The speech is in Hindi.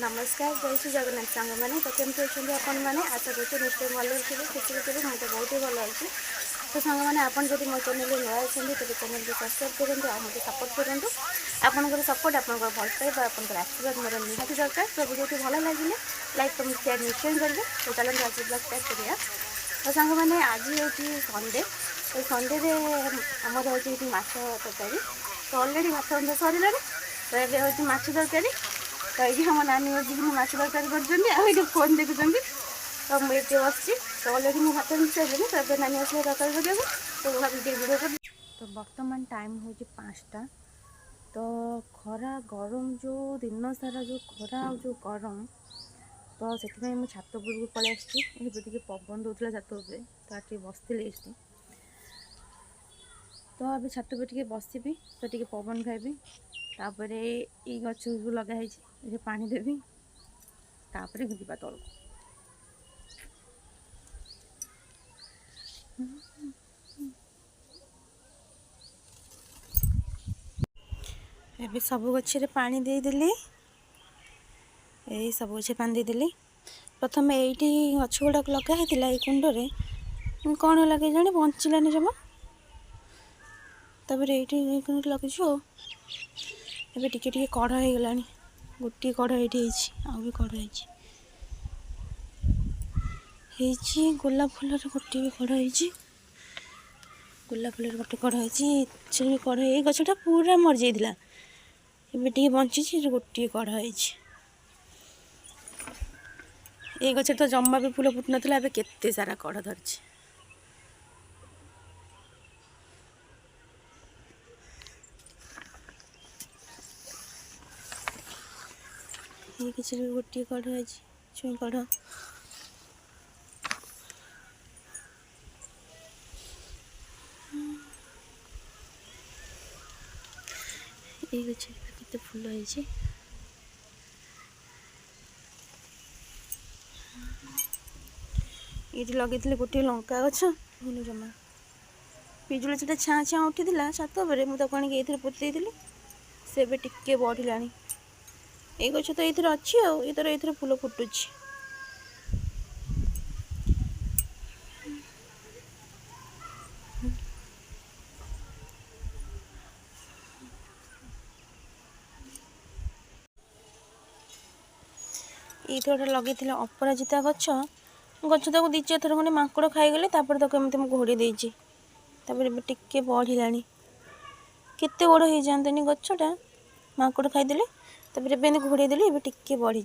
नमस्कार जय श्री जगन्नाथ सांग मैंने तो केमती अच्छे आपण मैंने आशा करते निश्चय भल थे खुशी थे मुझे बहुत ही भल अच्छी तो सांग मैंने आप जब मो चैनल नुआ अच्छे तेज चैनल को सब्सक्राइब करूँ और मतलब सपोर्ट करूँ आपंकर सपोर्ट आप भल पाइबा आपंकर आशीर्वाद मोर निहाती दरकार तो वीडियो भल लगे लाइक कमेंट शेयर निश्चय करेंगे तो चलते आज ब्लॉग स्टार्ट करिया तो सांग मैंने आज हूँ संडे तो संडे आमर हूँ माछ तरकारी तो अलरेडी भात रंधा सरला तो ये हूँ माछ तरकारी तो ये हम नानी बस माछ तरकारी कर फोन देखुं तो मुझे बस तो अलरेडी मुझे भात मिल सारे तो ये नानी आसले तरकारी कर तो वीडियो कर तो बर्तमान टाइम हूँ 5टा तो खरा गरम जो दिन सारा जो खरा जो गरम तो से छात उपरको पलि आसती पवन दूसरा छात उपर तो बसती तो अभी छात पर बसबी तो पवन खाइबी तापर ये गछ लगाई ये पानी देवी तापर जीवा तल ए सब गच्छे पानी देदेली यही सब गच्छे पानी देदेली प्रथम ये गछ गुड़ाक लगाई कुंडे कौन लगे जाने बंचलानी जमा तापर ये लगे ଏବେ ଟିକେ ଟିକେ କଢ଼ ହେଇଗଲାଣି ଗୋଟିଏ କଢ଼ ଏଇଠି ହେଇଛି ଆଉ ବି କଢ଼ ହେଇଛି ଗୋଲାପ ଫୁଲରେ ଗୋଟିଏ ବି କଢ଼ ହେଇଛି ଗୋଲାପ ଫୁଲରେ ଗୋଟେ କଢ଼ ହେଇଛି ଏଥିରେ ବି କଢ଼ ଏଇ ଗଛଟା ପୁରା ମରିଯାଇଥିଲା ଏବେ ଟିକେ ବଞ୍ଚିଛି ଗୋଟିଏ କଢ଼ ହେଇଛି ଏଇ ଗଛରେ ତ ଜମା ବି ଫୁଲ ଫୁଟୁନଥିଲା ଏବେ କେତେ ସାରା କଢ଼ ଧରିଛି ये किसी गोटे कढ़ है छुई कढ़ ये गच्छे केते फूल है ये लगे गोटे लंका गछ जमा पिजुली से छाँ छाँ उठी छात पर मुझे ये पोती से टे बढ़ला ये गछ तो ये अच्छी ये फूल फुटुची ये गोटे लगे अपराजिता गछ गछ तक दी चार थर खंडे माकड़ खाईगले एमती घोड़ी देती टे बढ़ला केते बड़ हो जाते गछटा माकड़ खाईदे घोड़े देली टे बढ़ी।